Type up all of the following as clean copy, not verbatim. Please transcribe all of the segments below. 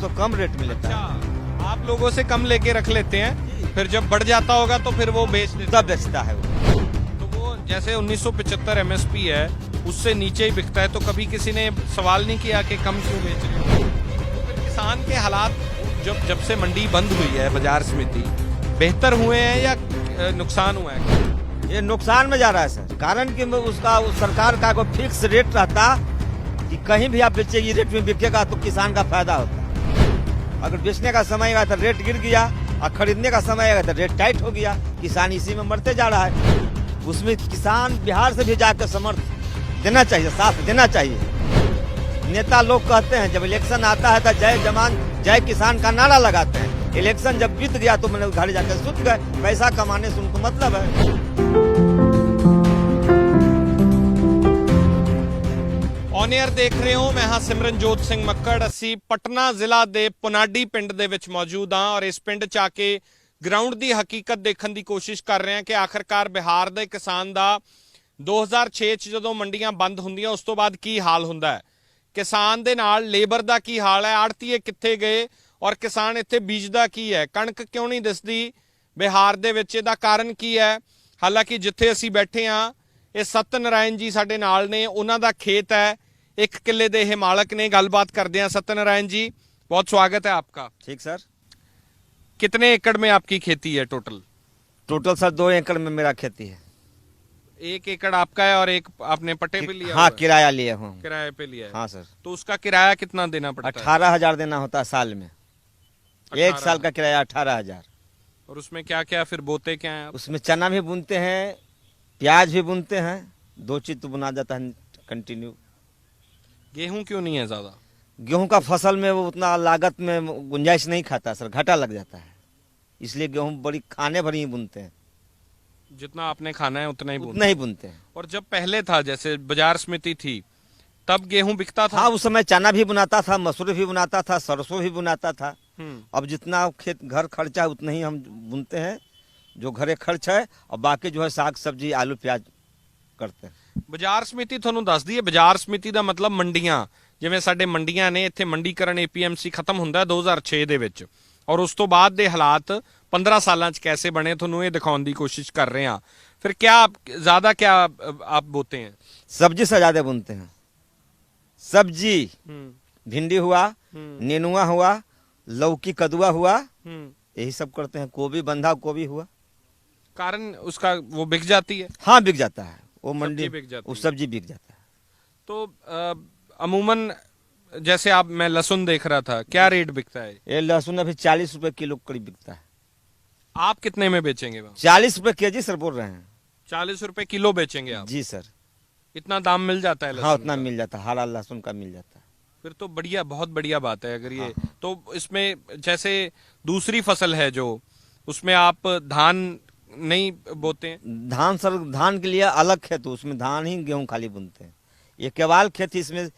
तो कम रेट में लेता है। अच्छा, आप लोगों से कम लेके रख लेते हैं, फिर जब बढ़ जाता होगा तो फिर वो बेच देते तब बेचता है वो। हैं। तो वो जैसे 1975 एमएसपी है, उससे नीचे ही बिकता है, तो कभी किसी ने सवाल नहीं किया कि कम क्यों बेच रहे हो? तो फिर किसान के हालात जब से मंडी बंद हुई है, बाजार समिति, बेहतर हुए हैं या नुकसान हुआ है? ये नुकसान में जा रहा है सर, कारण कि उसका उस सरकार का कोई फिक्स रेट रहता कि कहीं भी आप बेचेगी रेट में बिकेगा तो किसान का फायदा होता है। अगर बेचने का समय आया तो रेट गिर गया और खरीदने का समय आया तो रेट टाइट हो गया, किसान इसी में मरते जा रहा है। उसमें किसान बिहार से भी जाकर समर्थन देना चाहिए, साथ देना चाहिए। नेता लोग कहते हैं जब इलेक्शन आता है तो जय जवान जय किसान का नारा लगाते हैं, इलेक्शन जब बीत गया तो मैंने घर जाकर सुत गए, पैसा कमाने से उनको मतलब है। ਔਨ 에ਅਰ ਦੇਖ ਰਹੇ ਹੋ, ਮੈਂ ਹਾਂ ਸਿਮਰਨਜੋਤ ਸਿੰਘ ਮੱਕੜ। ਅਸੀਂ ਪਟਨਾ ਜ਼ਿਲ੍ਹਾ ਦੇ ਪੁਨਾਡੀ ਪਿੰਡ ਦੇ ਵਿੱਚ ਮੌਜੂਦ ਹਾਂ ਔਰ ਇਸ ਪਿੰਡ 'ਚ ਆ ਕੇ ਗਰਾਊਂਡ ਦੀ ਹਕੀਕਤ ਦੇਖਣ ਦੀ ਕੋਸ਼ਿਸ਼ ਕਰ ਰਹੇ ਹਾਂ ਕਿ ਆਖਰਕਾਰ ਬਿਹਾਰ ਦੇ ਕਿਸਾਨ ਦਾ 2006 'ਚ ਜਦੋਂ ਮੰਡੀਆਂ ਬੰਦ ਹੁੰਦੀਆਂ ਉਸ ਤੋਂ ਬਾਅਦ ਕੀ ਹਾਲ ਹੁੰਦਾ ਹੈ, ਕਿਸਾਨ ਦੇ ਨਾਲ ਲੇਬਰ ਦਾ ਕੀ ਹਾਲ ਹੈ, ਆੜਤੀਏ ਕਿੱਥੇ ਗਏ ਔਰ ਕਿਸਾਨ ਇੱਥੇ ਬੀਜਦਾ ਕੀ ਹੈ, ਕਣਕ ਕਿਉਂ ਨਹੀਂ ਦਿਸਦੀ ਬਿਹਾਰ ਦੇ ਵਿੱਚ, ਇਹਦਾ ਕਾਰਨ ਕੀ ਹੈ। ਹਾਲਾਂਕਿ ਜਿੱਥੇ ਅਸੀਂ ਬੈਠੇ ਹਾਂ ਇਹ ਸਤਨਾਰਾਇਣ ਜੀ ਸਾਡੇ ਨਾਲ ਨੇ, ਉਹਨਾਂ ਦਾ ਖੇਤ ਹੈ, 1 किले ਦੇ ਇਹ ਮਾਲਕ ਨੇ। ਗੱਲਬਾत करते हैं। सत्यनारायण जी, बहुत स्वागत है आपका। ठीक सर। कितने एकड़ में आपकी खेती है टोटल? टोटल सर 2 एकड़ में मेरा खेती है। 1 एकड़ आपका है और 1 आपने पट्टे पे लिया? हाँ, किराया लिए हूँ। किराए पे लिया है? हाँ सर। तो उसका किराया कितना देना पड़ता है? 18,000 देना होता है साल में। 1 साल का किराया 18,000। और उसमें क्या क्या फिर बोते क्या है? उसमें चना भी बुनते हैं, प्याज भी बुनते हैं, 2 चीज तो बुना जाता है कंटिन्यू। गेहूं क्यों नहीं है ज्यादा? गेहूं का फसल में वो उतना लागत में गुंजाइश नहीं खाता सर, घाटा लग जाता है, इसलिए गेहूं बड़ी खाने भर ही बुनते हैं। जितना आपने खाना है उतना ही उतना ही बुनते हैं। और जब पहले था जैसे बाजार समिति थी तब गेहूं बिकता था? हाँ, उस समय चना भी बुनाता था, मसूर भी बुनाता था, सरसों भी बुनाता था। अब जितना खेत घर खर्चा है उतना ही हम बुनते हैं, जो घरे खर्च है, और बाकी जो है साग सब्जी आलू प्याज करते हैं। ਬਾਜ਼ਾਰ ਸਮਿਤੀ ਤੁਹਾਨੂੰ ਦੱਸਦੀ ਹੈ। ਬਾਜ਼ਾਰ ਸਮਿਤੀ ਦਾ ਮਤਲਬ ਮੰਡੀਆਂ, ਜਿਵੇਂ ਸਾਡੇ ਮੰਡੀਆਂ ਨੇ ਇੱਥੇ ਮੰਡੀਕਰਨ APMC ਖਤਮ ਹੁੰਦਾ 2006 ਦੇ ਵਿੱਚ, ਔਰ ਉਸ ਤੋਂ ਬਾਅਦ ਦੇ ਹਾਲਾਤ 15 ਸਾਲਾਂ 'ਚ कैसे बने ਤੁਹਾਨੂੰ ਇਹ ਦਿਖਾਉਣ ਦੀ ਕੋਸ਼ਿਸ਼ कर रहे हैं। फिर क्या ज्यादा क्या आप बोते हैं? सब्जी से ज्यादा बुनते हैं। सब्जी भिंडी हुआ, नेनुआ हुआ, लौकी कदुआ हुआ, यही सब करते हैं। गोभी बंधा गोभी हुआ। कारण उसका वो बिक जाती है? हाँ, बिक जाता है वो मंडी, वो सब्जी बिक जाता है। तो अमूमन जैसे आप, मैं लहसुन देख रहा था, क्या रेट बिकता है? ये लहसुन अभी 40 रुपए किलो करीब बिकता है। आप कितने में बेचेंगे? 40 रुपए केजी सर बोल रहे हैं। 40 रुपए किलो बेचेंगे आप? जी सर। इतना दाम मिल जाता है? हाँ, उतना मिल जाता है, हरा लहसुन का मिल जाता है। फिर तो बढ़िया, बहुत बढ़िया बात है। अगर ये हाँ। तो इसमें जैसे दूसरी फसल है जो, उसमें आप धान नहीं बोते हैं? धान सर, धान के लिए अलग खेत, उसमें धान ही गेहूं खाली बुनते हैं। ये केवल खेती, इसमें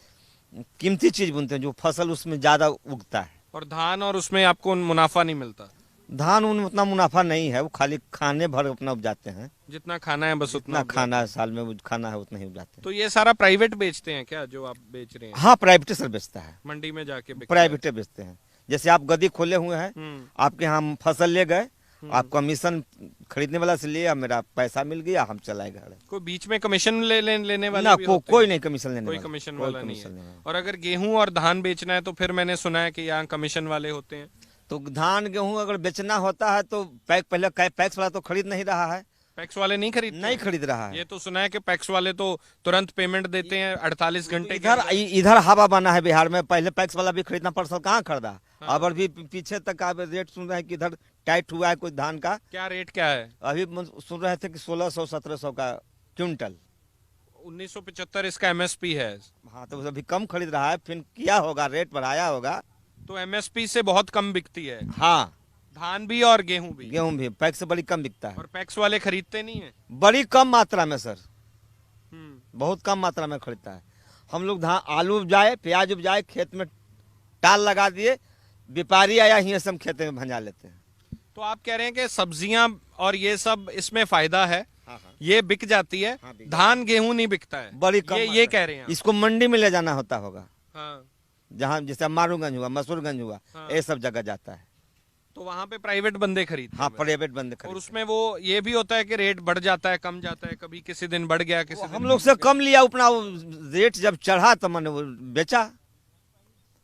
कीमती चीज बुनते हैं जो फसल उसमें ज्यादा उगता है। और धान, और उसमें आपको मुनाफा नहीं मिलता? धान उनमें उतना मुनाफा नहीं है, वो खाली खाने भर अपना उपजाते हैं। जितना खाना है बस उतना खाना है, साल में खाना है उतना ही उपजाते हैं। तो ये सारा प्राइवेट बेचते हैं क्या जो आप बेच रहे हैं? हाँ, प्राइवेट सर बेचता है, मंडी में जाके प्राइवेट बेचते हैं। जैसे आप गदी खोले हुए हैं, आपके यहाँ हम फसल ले गए, आप कमीशन खरीदने वाला से लिया, मेरा पैसा मिल गया, हम चलाए घर। कोई बीच में कमीशन लेने वाला ना, भी होते कोई हैं? नहीं कमीशन लेने कोई वाला, कमीशन वाला नहीं है। और अगर गेहूं और धान बेचना है तो फिर मैंने सुना है कि यहाँ कमीशन वाले होते हैं। तो धान गेहूं अगर बेचना होता है तो पहले पैक्स वाला तो खरीद नहीं रहा है। पैक्स वाले नहीं खरीद रहा है। ये तो सुना है कि पैक्स वाले तो तुरंत पेमेंट देते हैं 48 घंटे। इधर हवा बना है बिहार में, पहले पैक्स वाला भी खरीदना पड़ता, कहाँ खरीदा। अब अभी पीछे तक आप रेट सुन रहे हैं कि इधर टाइट हुआ है कोई धान का। क्या रेट क्या है? अभी सुन रहे थे कि 1600-1700 का क्विंटल। 1975 इसका MSP है। हाँ, तो अभी कम खरीद रहा है, फिर क्या होगा, रेट बढ़ाया होगा तो MSP से बहुत कम बिकती है। हाँ, धान भी और गेहूं भी पैक्स से बड़ी कम बिकता है। और पैक्स वाले खरीदते नहीं है? बड़ी कम मात्रा में सर, बहुत कम मात्रा में खरीदता है। हम लोग धान आलू उपजाए, प्याज उपजाए, खेत में टाल लगा दिए, व्यापारी आया ही सब खेत में भंजा लेते हैं। तो आप कह रहे हैं कि सब्जियां और ये सब इसमें फायदा है? हाँ। ये बिक जाती है। धान गेहूं नहीं बिकता है? बड़ी कम ये कह रहे हैं? इसको मंडी में ले जाना होता होगा। हाँ। जहाँ जैसे मारूगंज हुआ, मसूरगंज हुआ, हाँ। ये सब जगह जाता है। तो वहां पे प्राइवेट बंदे खरीदते हाँ, हैं। प्राइवेट बंद और खरीद। उसमें वो ये भी होता है कि रेट बढ़ जाता है, कम जाता है, कभी किसी दिन बढ़ गया, किसी दिन हम लोग से कम हो कम लिया अपना, वो रेट जब चढ़ा तो मैंने वो बेचा।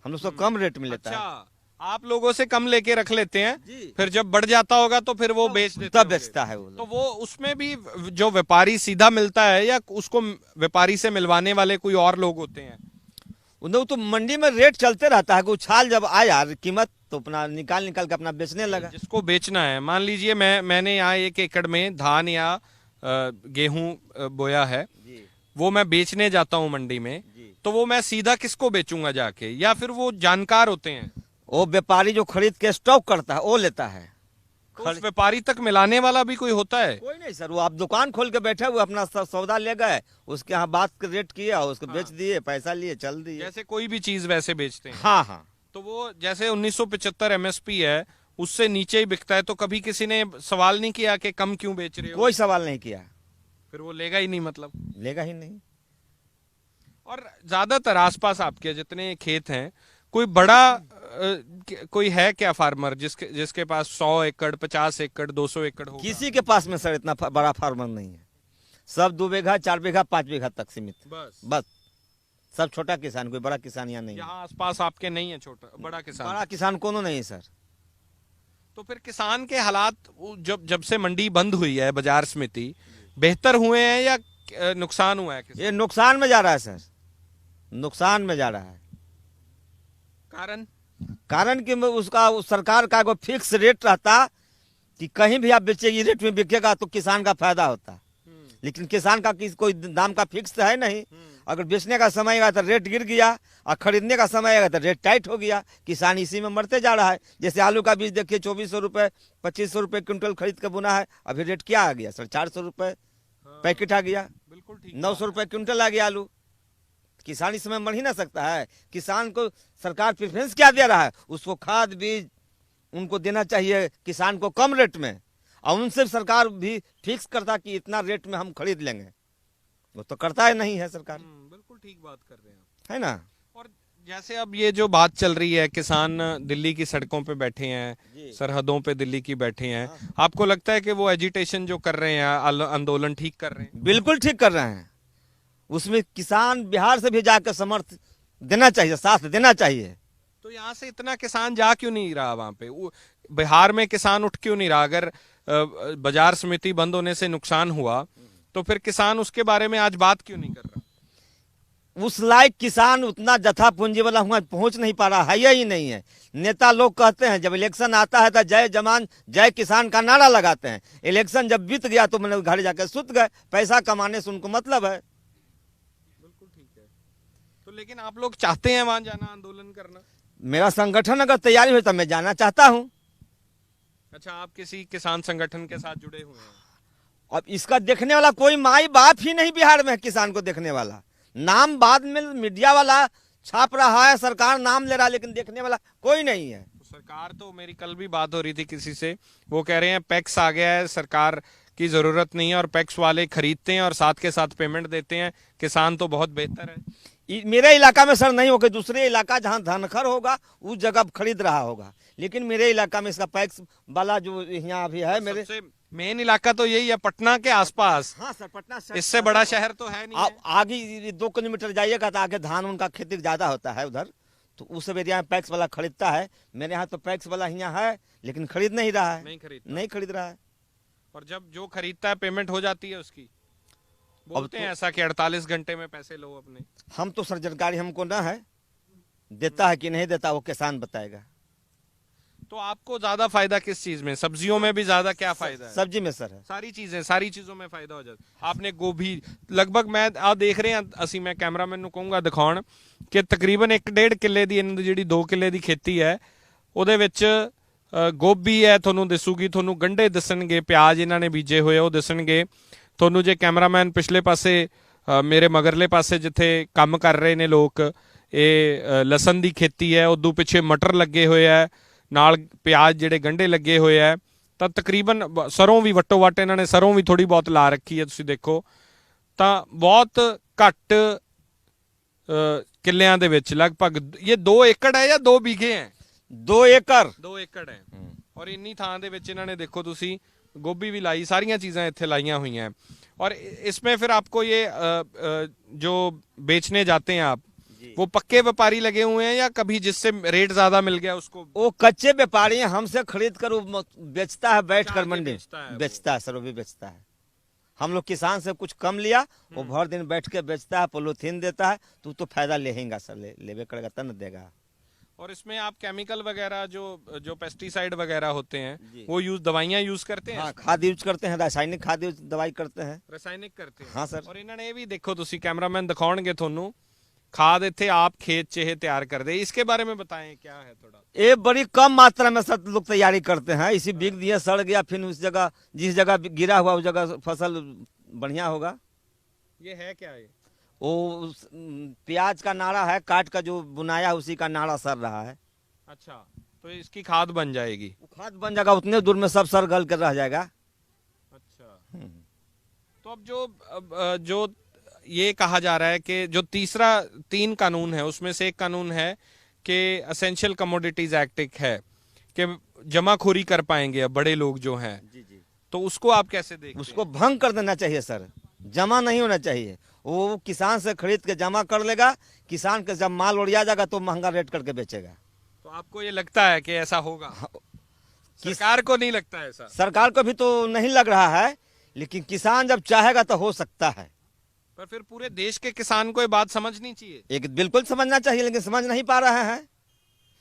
हम लोग से कम रेट में गया। लेता है। अच्छा, आप लोगों से कम लेके रख लेते हैं, जी। फिर जब बढ़ जाता होगा तो फिर वो बेच देते तब होंगे। बेचता है वो तो लोग। वो उसमें भी जो व्यापारी सीधा मिलता है या उसको व्यापारी से मिलवाने वाले कोई और लोग होते हैं? उन लोग तो मंडी में रेट चलते रहता है कि उछाल जब आया कीमत तो अपना निकाल निकाल के अपना बेचने लगा। जिसको बेचना है, मान लीजिए मैंने यहाँ 1 एकड़ में धान या गेहूं बोया है, जी वो मैं बेचने जाता हूँ मंडी में, जी। तो वो मैं सीधा किसको बेचूंगा जाके, या फिर वो जानकार होते हैं? वो व्यापारी जो खरीद के स्टॉक करता है वो लेता है। तो उस व्यापारी तक मिलाने वाला भी कोई होता है? कोई नहीं सर, वो आप दुकान खोल के बैठे हुए अपना सौदा ले गए, उसके यहाँ बात के रेट किया, उसको बेच दिए, पैसा लिए, चल दिए। जैसे कोई भी चीज वैसे बेचते हैं। हाँ हाँ। तो वो जैसे 1975 एमएसपी है, उससे नीचे ही बिकता है, तो कभी किसी ने सवाल नहीं किया कि कम क्यों बेच रहे हो? कोई सवाल नहीं किया। फिर वो लेगा ही नहीं मतलब। लेगा ही नहीं। और ज्यादातर आसपास आपके जितने खेत हैं, कोई बड़ा कोई है क्या फार्मर जिसके पास 100 एकड़, 50 एकड़, 200 एकड़ होगा? किसी के पास में सर इतना बड़ा फार्मर नहीं है। सब 2 बीघा, 4 बीघा, 5 बीघा तक सीमित। बस सब छोटा किसान, कोई बड़ा किसान यहाँ नहीं है। यहाँ आसपास आपके नहीं है छोटा बड़ा किसान? बड़ा किसान कोनो नहीं है सर। तो फिर किसान के हालात जब से मंडी बंद हुई है, बाजार समिति, बेहतर हुए हैं या नुकसान हुआ है? ये नुकसान में जा रहा है सर, नुकसान में जा रहा है। कारण कि उसका उस सरकार का कोई फिक्स रेट रहता कि कहीं भी आप बेचेगी रेट में बिकेगा तो किसान का फायदा होता। लेकिन किसान का कोई दाम का फिक्स है नहीं। अगर बेचने का समय आया तो रेट गिर गया और खरीदने का समय आएगा तो रेट टाइट हो गया। किसान इसी में मरते जा रहा है। जैसे आलू का बीज देखिए 2400 रुपये, 2500 रुपये क्विंटल खरीद के बुना है, अभी रेट क्या आ गया सर? 400 रुपये पैकेट आ गया। बिल्कुल ठीक। 900 रुपये क्विंटल आ गया आलू। किसान इस समय मर ही ना सकता है। किसान को सरकार प्रेफरेंस क्या दे रहा है? उसको खाद बीज उनको देना चाहिए किसान को कम रेट में, और उनसे सरकार भी फिक्स करता कि इतना रेट में हम खरीद लेंगे। वो तो करता है नहीं है सरकार। बिल्कुल ठीक बात कर रहे हैं आप, है ना। और जैसे अब ये जो बात चल रही है, किसान दिल्ली की सड़कों पे बैठे हैं, सरहदों पे दिल्ली की बैठे हैं, आपको लगता है कि वो एजिटेशन जो कर रहे हैं, आंदोलन ठीक कर रहे हैं? बिल्कुल ठीक कर रहे हैं। उसमें किसान बिहार से भी जाकर समर्थ देना चाहिए, साथ देना चाहिए। तो यहाँ से इतना किसान जा क्यों नहीं रहा वहां पे? बिहार में किसान उठ क्यों नहीं रहा? अगर बाजार समिति बंद होने से नुकसान हुआ तो फिर किसान उसके बारे में आज बात क्यों नहीं कर रहा? उस लायक किसान उतना जथा पूंजी वाला हुआ पहुंच नहीं पा रहा है ही नहीं है। नेता लोग कहते हैं जब इलेक्शन आता है तो जय जवान जय किसान का नारा लगाते हैं। इलेक्शन जब बीत गया तो मैंने घर जाकर सुत गए। पैसा कमाने से उनको मतलब है। बिल्कुल ठीक है। तो लेकिन आप लोग चाहते हैं वहां जाना, आंदोलन करना? मेरा संगठन अगर तैयारी हो तो मैं जाना चाहता हूँ। अच्छा, आप किसी किसान संगठन के साथ जुड़े हुए हैं? अब इसका देखने वाला कोई माई बाप ही नहीं बिहार में, किसान को देखने वाला। नाम बाद में मीडिया वाला छाप रहा है, सरकार नाम ले रहा है, लेकिन देखने वाला कोई नहीं है। तो सरकार तो, मेरी कल भी बात हो रही थी किसी से, वो कह रहे हैं पैक्स आ गया है, सरकार की जरूरत नहीं है, और पैक्स वाले खरीदते हैं और साथ के साथ पेमेंट देते हैं, किसान तो बहुत बेहतर है। मेरे इलाका में सर नहीं होगा, दूसरे इलाका जहाँ धनखर होगा उस जगह खरीद रहा होगा, लेकिन मेरे इलाका में इसका पैक्स वाला जो यहाँ अभी है, मेरे मेन इलाका तो यही है, पटना के आसपास। हाँ सर, पटना इससे बड़ा शहर तो है नहीं। आगे 2 किलोमीटर जाइएगा तो आगे धान उनका खेती ज्यादा होता है उधर, तो उस एरिया में पैक्स वाला खरीदता है। मेरे यहाँ तो पैक्स वाला यहाँ है लेकिन खरीद नहीं रहा है। नहीं खरीद रहा है। और जब जो खरीदता है पेमेंट हो जाती है उसकी, बोलते हैं ऐसा कि 48 घंटे में पैसे लो अपने। हम तो सर जानकारी हमको ना है, देता है कि नहीं देता वो किसान बताएगा। तो आपको ज्यादा फायदा किस चीज में? सब्जियों में भी ज्यादा क्या फायदा है? सब्जी में सर है। सारी चीजों में फायदा हो जाता। आपने गोभी लगभग, मैं आप देख रहे हैं, ਅਸੀਂ मैं कैमरामैन ਨੂੰ ਕਹੂੰਗਾ ਦਿਖਾਉਣ ਕਿ ਤਕਰੀਬਨ 1.5 ਕਿੱਲੇ ਦੀ ਇਹਨਾਂ ਦੀ ਜਿਹੜੀ 2 ਕਿੱਲੇ ਦੀ ਖੇਤੀ ਹੈ, ਉਹਦੇ ਵਿੱਚ ਗੋਭੀ ਹੈ ਤੁਹਾਨੂੰ ਦਿਸੂਗੀ, ਤੁਹਾਨੂੰ ਗੰਢੇ ਦਿਸਣਗੇ, ਪਿਆਜ਼ ਇਹਨਾਂ ਨੇ ਬੀਜੇ ਹੋਏ ਉਹ ਦਿਸਣਗੇ ਤੁਹਾਨੂੰ। ਜੇ ਕੈਮਰਾਮੈਨ ਪਿਛਲੇ ਪਾਸੇ ਮੇਰੇ ਮਗਰਲੇ ਪਾਸੇ ਜਿੱਥੇ ਕੰਮ ਕਰ ਰਹੇ ਨੇ ਲੋਕ, ਇਹ ਲਸਣ ਦੀ ਖੇਤੀ ਹੈ, ਉਦੋਂ ਪਿੱਛੇ ਮਟਰ ਲੱਗੇ ਹੋਏ ਹੈ, ਨਾਲ ਪਿਆਜ਼ ਜਿਹੜੇ ਗੰਢੇ ਲੱਗੇ ਹੋਏ ਹੈ, ਤਾਂ ਤਕਰੀਬਨ ਸਰੋਂ ਵੀ ਵੱਟੋ ਵੱਟ ਇਹਨਾਂ ਨੇ ਸਰੋਂ ਵੀ ਥੋੜੀ ਬਹੁਤ ਲਾ ਰੱਖੀ ਹੈ। ਤੁਸੀਂ ਦੇਖੋ ਤਾਂ ਬਹੁਤ ਘੱਟ ਕਿੱਲਿਆਂ ਦੇ ਵਿੱਚ ਲਗਭਗ ਇਹ 2 ਏਕੜ ਹੈ ਜਾਂ 2 बीघे ਹੈ 2 एकड़ 2 ਏਕੜ ਹੈ ਔਰ ਇੰਨੀ ਥਾਂ ਦੇ ਵਿੱਚ ਇਹਨਾਂ ਨੇ ਦੇਖੋ ਤੁਸੀਂ गोभी भी लाई सारियां चीजें इत्थे लाइयां हुई हैं और इसमें फिर आपको ये जो बेचने जाते हैं आप वो पक्के व्यापारी लगे हुए हैं या कभी जिससे रेट ज्यादा मिल गया उसको वो कच्चे व्यापारी हैं, हमसे खरीद कर वो बेचता है बैठ कर मंडी बेचता है सर, वो भी बेचता है। हम लोग किसान से कुछ कम लिया, वो भर दिन बैठ के बेचता है, पोलोथीन देता है, तो फायदा लेगा सर, लेवे करेगा तब न देगा। और इसमें आप केमिकल वगैरह जो पेस्टिसाइड वगैरह होते हैं वो दवाइयां यूज करते हैं? हाँ, खाद यूज करते हैं, रासायनिक खाद दवाई करते हैं। रासायनिक करते हैं हाँ सर। और इन्होंने ये भी देखो तुसी कैमरामैन दिखाउणगे ਤੁਹਾਨੂੰ खाद इत्थे आप खेत च ये तैयार कर दे, इसके बारे में बताएं क्या है थोड़ा। ये बड़ी कम मात्रा में सब लोग तैयारी करते हैं, इसी बिक दिए सड़ गया, फिर उस जगह जिस जगह गिरा हुआ उस जगह फसल बढ़िया होगा। ये है क्या ये? वो प्याज का नाड़ा है, काट का जो बुनाया उसी का नाड़ा सर रहा है। अच्छा, तो इसकी खाद बन जाएगी? वो खाद बन जाएगा, उतने दूर में सब सर गल कर रह जाएगा। अच्छा, तो अब जो ये कहा जा रहा है कि जो 3 कानून है उसमें से एक कानून है कि असेंशियल कमोडिटीज एक्ट एक है कि जमाखोरी कर पाएंगे अब बड़े लोग जो हैं, तो उसको आप कैसे देखते हैं? उसको भंग कर देना चाहिए सर, जमा नहीं होना चाहिए। वो किसान से खरीद के जमा कर लेगा, किसान के जब माल उड़िया जाएगा तो महंगा रेट करके बेचेगा। तो आपको ये लगता है कि ऐसा होगा? सरकार को नहीं लगता है ऐसा? सरकार को भी तो नहीं लग रहा है, लेकिन किसान जब चाहेगा तो हो सकता है। पर फिर पूरे देश के किसान को ये बात समझनी चाहिए। एक बिल्कुल समझना चाहिए, लेकिन समझ नहीं पा रहे हैं।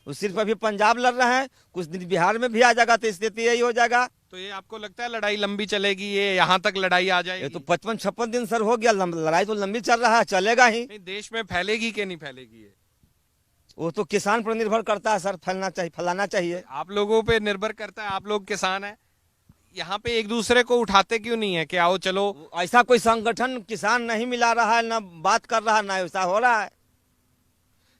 वो सिर्फ अभी पंजाब लड़ रहे हैं, कुछ दिन बिहार में भी आ जाएगा तो स्थिति यही हो जाएगा। तो ये आपको लगता है लड़ाई लंबी चलेगी, ये यहाँ तक लड़ाई आ जाएगी? ये तो 55-56 दिन सर हो गया, लड़ाई तो लंबी चल रहा है, चलेगा ही। नहीं, देश में फैलेगी कि नहीं फैलेगी ये? वो तो किसान पर निर्भर करता है सर, फैलाना चाहिए। आप लोगों पे निर्भर करता है, आप लोग किसान हैं, यहाँ पे एक दूसरे को उठाते क्यों नहीं है कि आओ चलो? ऐसा कोई संगठन किसान नहीं मिला रहा है, ना बात कर रहा है, ना ऐसा हो रहा है।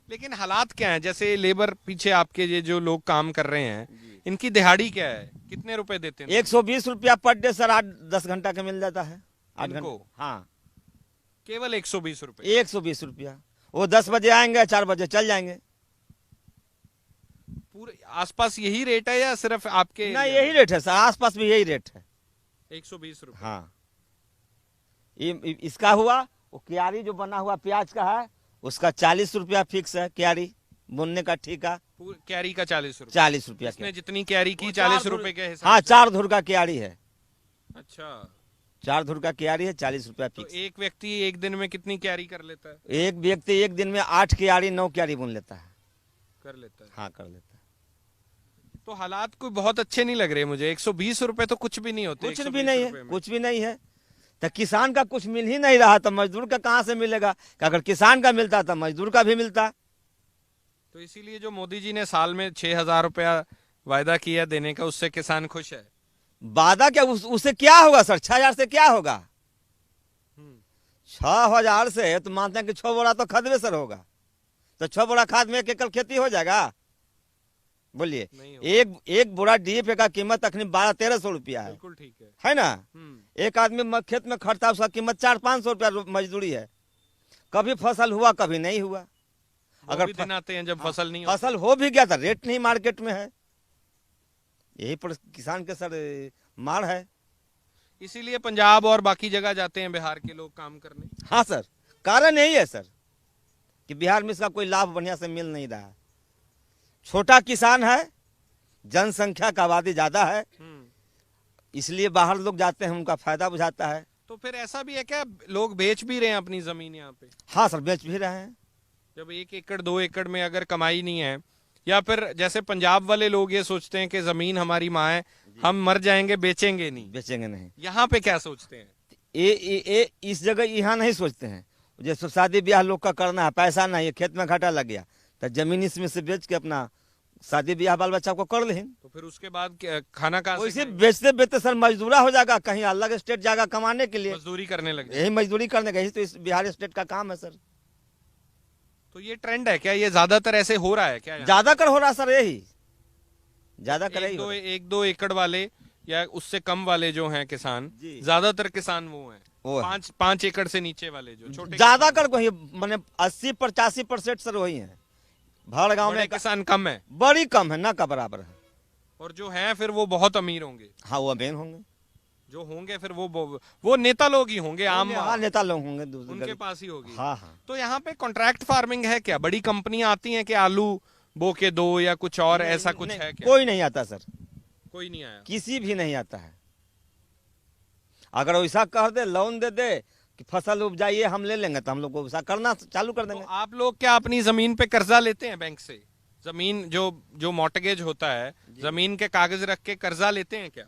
लेकिन हालात क्या है? जैसे लेबर पीछे आपके ये जो लोग काम कर रहे हैं, इनकी दिहाड़ी क्या है, कितने रुपए देते हैं? 120 रुपया पर डे सर, 8-10 घंटा का मिल जाता है। 8 घंटे, हाँ, केवल 120 रुपए? 120 रुपया। वो 10 बजे आएंगे, 4 बजे चल जाएंगे। पूरे आसपास यही रेट है या सिर्फ आपके? नहीं, यही रेट है सर, आसपास भी यही रेट है, 120 रुपए। हाँ। ये इसका हुआ, वो क्यारी जो बना हुआ प्याज का है, उसका 40 रुपया फिक्स है, क्यारी बुनने का ठेका। क्यारी का 40 रुपए? 40 रुपया। इसने जितनी क्यारी की 40 रुपए के हिसाब? हाँ, 4 धुर का क्यारी है। अच्छा, 4 धुर का क्यारी है, 40 रुपया तो फिक्स। एक व्यक्ति एक दिन में कितनी क्यारी कर लेता है? एक व्यक्ति एक दिन में 8 क्यारी 9 क्यारी बुन लेता है। कर लेता है? हाँ, कर लेता है। तो हालात कोई बहुत अच्छे नहीं लग रहे मुझे। 120 रुपए तो कुछ भी नहीं होते। कुछ भी नहीं है, कुछ भी नहीं है। तो किसान का कुछ मिल ही नहीं रहा, तो मजदूर का कहाँ से मिलेगा? अगर किसान का मिलता तो मजदूर का भी मिलता। तो इसीलिए जो मोदी जी ने साल में 6,000 रुपया वायदा किया देने का, उससे किसान खुश है? वादा क्या, उससे क्या होगा सर? 6,000 से क्या होगा? 6,000 से तो मानते हैं कि 6 बोरा तो खदवे सर होगा, तो 6 बोरा खाद में 1 एकड़ खेती हो जाएगा? बोलिए, एक बोरा डीएपी का कीमत अखनी 1200-1300 रुपया है। बिल्कुल ठीक है ना? एक आदमी खेत में खड़ता है, उसका कीमत 400-500 रुपया मजदूरी है। कभी फसल हुआ, कभी नहीं हुआ। अगर दिन आते हैं जब फसल नहीं, फसल हो भी गया तो रेट नहीं मार्केट में है। यही पर किसान के सर मार है। इसीलिए पंजाब और बाकी जगह जाते हैं बिहार के लोग काम करने। हाँ सर, कारण यही है सर कि बिहार में इसका कोई लाभ बढ़िया से मिल नहीं रहा है। छोटा किसान है, जनसंख्या का आबादी ज्यादा है, इसलिए बाहर लोग जाते हैं, उनका फायदा बुझाता है। तो फिर ऐसा भी है क्या, लोग बेच भी रहे हैं अपनी जमीन यहाँ पे? हाँ सर, बेच भी रहे हैं। जब 1 एकड़ 2 एकड़ में अगर कमाई नहीं है, या फिर जैसे पंजाब वाले लोग ये सोचते हैं कि जमीन हमारी माँ है, हम मर जाएंगे, बेचेंगे नहीं। बेचेंगे नहीं। यहाँ पे क्या सोचते हैं? इस जगह यहाँ नहीं सोचते हैं। जैसे शादी ब्याह लोग का करना है, पैसा नहीं है, खेत में घाटा लग गया, तो जमीन इसमें से बेच के अपना शादी ब्याह बाल बच्चा को कर लें। तो फिर उसके बाद खाना कहाँ से? बेचते बेचते सर मजदूरा हो जाएगा, कहीं अलग स्टेट जाएगा कमाने के लिए, मजदूरी करने लगे। यही मजदूरी करने का, यही तो इस बिहार स्टेट का काम है सर। तो ये ट्रेंड है क्या, ये ज्यादातर ऐसे हो रहा है क्या? ज्यादातर हो रहा है सर, यही ज्यादा कर 1-2 एकड़ वाले या उससे कम वाले जो हैं किसान, ज्यादातर किसान वो हैं। वो है। 5 एकड़ से नीचे वाले जो छोटे ज्यादा कर वही मैंने 80-85% सर वही है। भाड़ गांव बड़े में किसान कम है बड़ी कम है, ना का बराबर है। और जो हैं फिर वो बहुत अमीर होंगे। हाँ वो अमीर होंगे, जो होंगे फिर वो नेता लोग ही होंगे, आम हाँ नेता लोग होंगे उनके दूसरे। पास ही होगी। हाँ हाँ तो यहाँ पे कॉन्ट्रैक्ट फार्मिंग है क्या? बड़ी कंपनियां आती हैं कि आलू बो के दो या कुछ और ऐसा कुछ नहीं, है क्या? कोई नहीं आता सर, कोई नहीं आया। किसी भी नहीं आता है। अगर वैसा कह दे, लोन दे दे कि फसल उपजाइए हम ले लेंगे, तो हम लोग को वैसा करना चालू कर तो देंगे। आप लोग क्या अपनी जमीन पे कर्जा लेते हैं बैंक से? जमीन जो मॉर्टगेज होता है, जमीन के कागज रख के कर्जा लेते हैं क्या?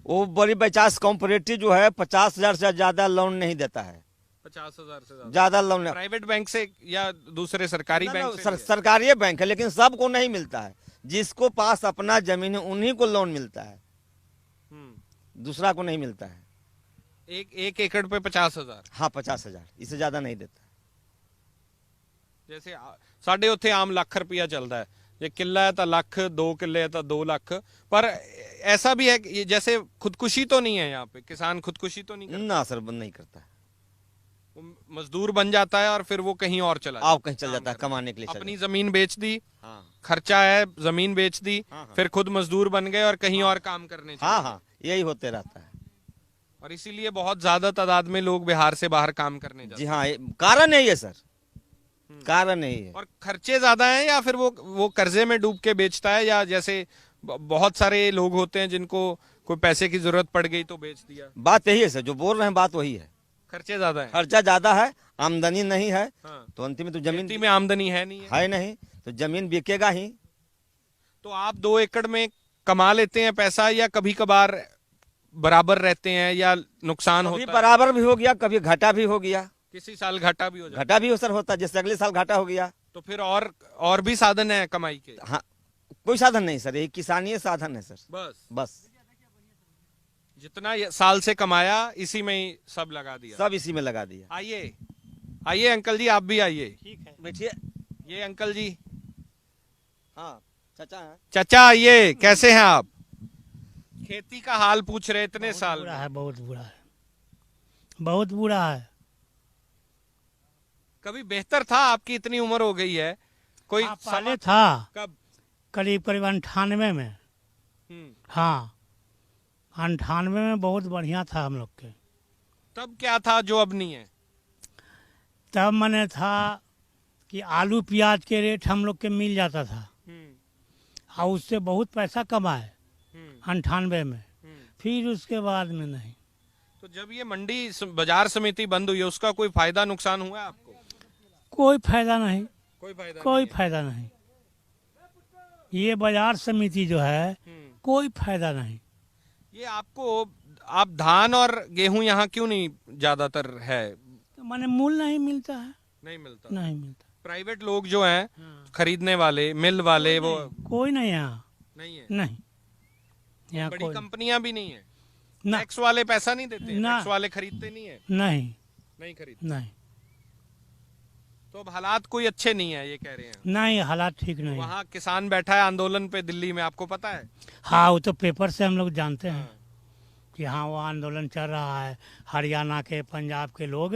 वो बड़ी 50 कॉम्परेटिव जो है 50,000 से ज्यादा लोन नहीं देता है। 50,000 से ज्यादा ज्यादा लोन प्राइवेट बैंक से या दूसरे सरकारी बैंक से? सरकारी बैंक है, लेकिन सबको नहीं मिलता है। जिसको पास अपना जमीन है उन्हीं को लोन मिलता है, दूसरा को नहीं मिलता है। एक एकड़ पे 50,000? हाँ 50,000, इससे ज्यादा नहीं देता। जैसे ਸਾਡੇ ਉੱਥੇ ਆਮ ਲੱਖ ਰੁਪਇਆ ਚੱਲਦਾ है, ये किला है तो लाख, 2 किले है तो 2 लाख। पर ऐसा भी है कि ये जैसे खुदकुशी तो नहीं है यहाँ पे, किसान खुदकुशी तो नहीं करता? ना सर बंद नहीं करता है, वो मजदूर बन जाता है और फिर वो कहीं और चला आप कहीं चल जाता है कमाने के लिए। अपनी जमीन बेच दी, हाँ खर्चा है, जमीन बेच दी, हाँ, हाँ। फिर खुद मजदूर बन गए और कहीं और काम करने चले हाँ गए। हाँ यही होते रहता है। और इसीलिए बहुत ज्यादा तादाद में लोग बिहार से बाहर काम करने जाते जी हाँ, कारण यही है सर, कारण यही है। हैं। और खर्चे ज्यादा हैं या फिर वो कर्जे में डूब के बेचता है, या जैसे बहुत सारे लोग होते हैं जिनको कोई पैसे की जरूरत पड़ गई तो बेच दिया? बात यही है सर, जो बोल रहे हैं बात वही है। खर्चे ज्यादा हैं। खर्चा ज्यादा है, आमदनी नहीं है, हाँ। तो अंतिम में तो जमीन खेती में आमदनी है नहीं है। है नहीं, तो जमीन बिकेगा ही। तो आप 2 एकड़ में कमा लेते हैं पैसा, या कभी कभार बराबर रहते हैं, या नुकसान कभी होता है? बराबर भी हो गया, कभी घाटा भी हो गया। किसी साल घाटा भी हो जाता घाटा भी सर होता है, जैसे अगले साल घाटा हो गया। है। तो फिर और भी साधन है कमाई के? हाँ कोई साधन नहीं सर, यही किसानी साधन है सर, बस बस जितना साल से कमाया इसी में ही सब लगा दिया। सब इसी में लगा दिया। आइए आइए अंकल जी, आप भी आइए। ठीक है बैठिए। ये अंकल जी, हाँ चाचा है। चाचा आइए, कैसे हैं आप? खेती का हाल पूछ रहे, इतने साल बुरा में। है, बहुत बुरा है, बहुत बुरा है। कभी बेहतर था? आपकी इतनी उम्र हो गई है, कोई हाँ, पहले समय था कब? करीब 98 में। हाँ 98 में बहुत बढ़िया था हम लोग के। तब क्या था जो अब नहीं है? तब मैंने था कि आलू प्याज के रेट हम लोग के मिल जाता था, और उससे बहुत पैसा कमाए 98 में। फिर उसके बाद में नहीं। तो जब ये मंडी बाजार समिति बंद हुई है, उसका कोई फायदा नुकसान हुआ है आपको? कोई फायदा नहीं, कोई फायदा कोई नहीं है। फायदा नहीं। ये बाजार समिति जो है कोई फायदा नहीं। ये आपको, आप धान और गेहूं यहाँ क्यों नहीं ज्यादातर है? तो माने मूल नहीं मिलता है, नहीं मिलता। नहीं मिलता। प्राइवेट लोग जो हैं खरीदने वाले, मिल वाले, वो कोई नहीं यहाँ, नहीं है। नहीं यहाँ बड़ी कोई कंपनियां भी नहीं है। ना, टैक्स वाले पैसा नहीं देते, ना। टैक्स वाले खरीदते नहीं है। नहीं नहीं खरीदते। नहीं तो अब हालात कोई अच्छे नहीं है, ये कह रहे हैं। नहीं, हालात ठीक नहीं। वहाँ किसान बैठा है आंदोलन पे दिल्ली में, आपको पता है? हाँ वो तो पेपर से हम लोग जानते हैं कि हाँ वो आंदोलन चल रहा है। हरियाणा के, पंजाब के लोग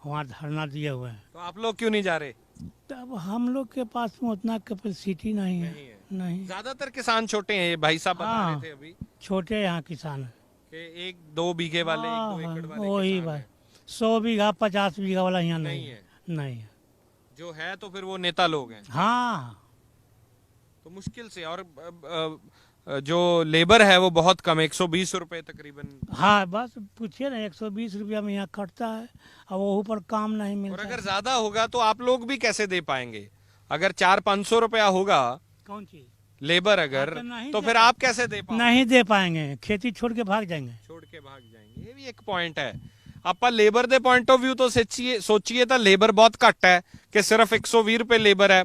वहाँ धरना दिए हुए हैं। तो आप लोग क्यों नहीं जा रहे? तब हम लोग के पास में उतना कैपेसिटी नहीं है, नहीं है। नहीं। ज्यादातर किसान छोटे हैं, ये भाई साहब बता हाँ। रहे थे अभी छोटे यहाँ किसान हैं। कि 1-2 बीघे वाले, 1-2 एकड़ वाले वही किसान बात, हैं। 100 बीघा 50 बीघा वाला यहाँ नहीं नहीं है। है, नहीं है। जो है तो फिर वो नेता लोग हैं। हाँ तो मुश्किल से, और जो लेबर है वो बहुत कम, 120 रुपए तकरीबन। हाँ बस पूछिए ना, 120 रुपया में यहाँ कटता है, और वो ऊपर काम नहीं और मिलता। अगर ज्यादा होगा तो आप लोग भी कैसे दे पाएंगे? अगर 400-500 रुपया होगा कौन चीज लेबर अगर, हाँ, तो नहीं तो दे फिर आप कैसे दे पाओगे? नहीं दे पाएंगे, खेती छोड़ के भाग जाएंगे। छोड़ के भाग जाएंगे, ये भी एक पॉइंट है। ਆਪਾਂ ਲੇਬਰ ਦੇ ਪੁਆਇੰਟ ਆਫ View ਤੋਂ ਸੋਚੀਏ ਤਾਂ ਲੇਬਰ ਬਹੁਤ ਘੱਟ ਹੈ, ਕਿ ਸਿਰਫ 120 ਰੁਪਏ ਲੇਬਰ ਹੈ।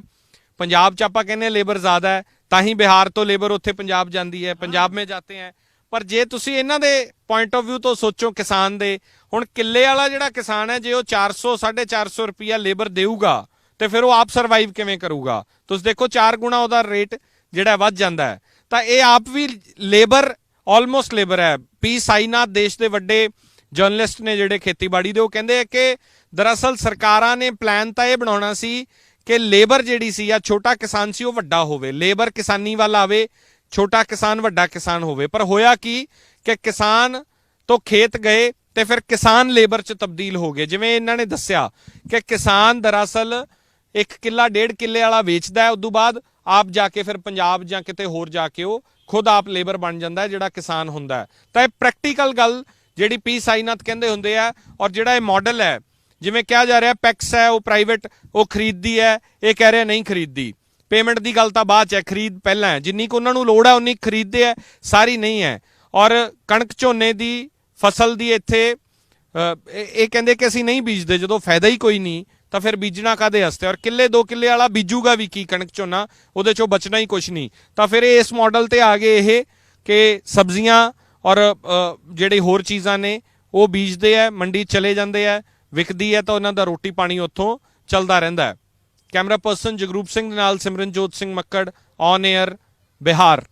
ਪੰਜਾਬ 'ਚ ਆਪਾਂ ਕਹਿੰਦੇ ਲੇਬਰ ਜ਼ਿਆਦਾ ਹੈ, ਤਾਂ ਹੀ ਬਿਹਾਰ ਤੋਂ ਲੇਬਰ ਉੱਥੇ ਪੰਜਾਬ ਜਾਂਦੀ ਹੈ, ਪੰਜਾਬ में जाते हैं। ਪਰ ਜੇ ਤੁਸੀਂ ਇਹਨਾਂ ਦੇ ਪੁਆਇੰਟ ਆਫ View ਤੋਂ ਸੋਚੋ ਕਿਸਾਨ ਦੇ, ਹੁਣ ਕਿੱਲੇ ਵਾਲਾ ਜਿਹੜਾ ਕਿਸਾਨ ਹੈ, ਜੇ ਉਹ 400-450 ਰੁਪਿਆ ਲੇਬਰ ਦੇਊਗਾ ਤੇ ਫਿਰ ਉਹ ਆਪ ਸਰਵਾਈਵ ਕਿਵੇਂ ਕਰੂਗਾ? ਤੁਸੀਂ ਦੇਖੋ 4 ਗੁਣਾ ਉਹਦਾ ਰੇਟ ਜਿਹੜਾ ਵੱਧ ਜਾਂਦਾ ਹੈ। ਤਾਂ ਇਹ ਆਪ ਵੀ ਲੇਬਰ, ਆਲਮੋਸਟ ਲੇਬਰ ਹੈ। ਪੀ ਸਾਈਨਾਥ ਦੇਸ਼ ਦੇ ਵੱਡੇ ਜਰਨਲਿਸਟ ਨੇ ਜਿਹੜੇ ਖੇਤੀਬਾੜੀ ਦੇ, ਉਹ ਕਹਿੰਦੇ ਆ ਕਿ ਦਰਅਸਲ ਸਰਕਾਰਾਂ ਨੇ ਪਲਾਨ ਤਾਂ ਇਹ ਬਣਾਉਣਾ ਸੀ ਕਿ ਲੇਬਰ ਜਿਹੜੀ ਸੀ ਜਾਂ ਛੋਟਾ ਕਿਸਾਨ ਸੀ ਉਹ ਵੱਡਾ ਹੋਵੇ, ਲੇਬਰ ਕਿਸਾਨੀ ਵੱਲ ਆਵੇ, ਛੋਟਾ ਕਿਸਾਨ ਵੱਡਾ ਕਿਸਾਨ ਹੋਵੇ। ਪਰ ਹੋਇਆ ਕੀ ਕਿ ਕਿਸਾਨ ਤੋਂ ਖੇਤ ਗਏ ਤੇ ਫਿਰ ਕਿਸਾਨ ਲੇਬਰ 'ਚ ਤਬਦੀਲ ਹੋ ਗਏ। ਜਿਵੇਂ ਇਹਨਾਂ ਨੇ ਦੱਸਿਆ ਕਿ ਕਿਸਾਨ ਦਰਅਸਲ 1 ਕਿੱਲਾ 1.5 ਕਿੱਲੇ ਵਾਲਾ ਵੇਚਦਾ ਹੈ, ਉਦੋਂ ਬਾਅਦ ਆਪ ਜਾ ਕੇ ਫਿਰ ਪੰਜਾਬ ਜਾਂ ਕਿਤੇ ਹੋਰ ਜਾ ਕੇ ਉਹ ਖੁਦ ਆਪ ਲੇਬਰ ਬਣ ਜਾਂਦਾ ਹੈ ਜਿਹੜਾ ਕਿਸਾਨ ਹੁੰਦਾ ਹੈ। ਤਾਂ ਇਹ ਪ੍ਰੈਕਟੀਕਲ ਗੱਲ ਜਿਹੜੀ ਪੀ ਸਾਈਨਾਥ ਕਹਿੰਦੇ ਹੁੰਦੇ ਆ, ਔਰ ਜਿਹੜਾ ਇਹ ਮਾਡਲ ਹੈ, ਜਿਵੇਂ ਕਿਹਾ ਜਾ ਰਿਹਾ ਪੈਕਸ ਹੈ ਉਹ ਪ੍ਰਾਈਵੇਟ ਉਹ ਖਰੀਦਦੀ ਹੈ, ਇਹ ਕਹਿ ਰਿਹਾ ਨਹੀਂ ਖਰੀਦਦੀ। ਪੇਮੈਂਟ ਦੀ ਗੱਲ ਤਾਂ ਬਾਅਦ 'ਚ ਹੈ, ਖਰੀਦ ਪਹਿਲਾਂ ਹੈ। ਜਿੰਨੀ ਕੁ ਉਹਨਾਂ ਨੂੰ ਲੋੜ ਹੈ ਉਨੀ ਖਰੀਦਦੇ ਹੈ, ਸਾਰੀ ਨਹੀਂ ਹੈ। ਔਰ ਕਣਕ ਝੋਨੇ ਦੀ ਫਸਲ ਦੀ ਇੱਥੇ ਇਹ ਕਹਿੰਦੇ ਕਿ ਅਸੀਂ ਨਹੀਂ ਬੀਜਦੇ, ਜਦੋਂ ਫਾਇਦਾ ਹੀ ਕੋਈ ਨਹੀਂ ਤਾਂ ਫਿਰ ਬੀਜਣਾ ਕਾਹਦੇ ਵਾਸਤੇ। ਔਰ ਕਿੱਲੇ 2 ਕਿੱਲੇ ਵਾਲਾ ਬੀਜੂਗਾ ਵੀ ਕੀ ਕਣਕ ਝੋਨਾ, ਉਹਦੇ 'ਚੋਂ ਬਚਣਾ ਹੀ ਕੁਛ ਨਹੀਂ। ਤਾਂ ਫਿਰ ਇਹ ਇਸ ਮਾਡਲ ਤੇ ਆ ਗਏ ਇਹ ਕਿ ਸਬਜ਼ੀਆਂ ਔਰ ਜਿਹੜੇ ਹੋਰ ਚੀਜ਼ਾਂ ਨੇ ਉਹ ਬੀਜਦੇ ਆ, ਮੰਡੀ ਚਲੇ ਜਾਂਦੇ ਆ, ਵਿਕਦੀ ਹੈ ਤਾਂ ਉਹਨਾਂ ਦਾ ਰੋਟੀ ਪਾਣੀ ਉੱਥੋਂ ਚੱਲਦਾ ਰਹਿੰਦਾ ਹੈ। ਕੈਮਰਾ ਪਰਸਨ ਜਗਰੂਪ ਸਿੰਘ ਦੇ ਨਾਲ ਸਿਮਰਨਜੋਤ ਸਿੰਘ ਮੱਕੜ, ਔਨ 에ਅਰ, ਬਿਹਾਰ।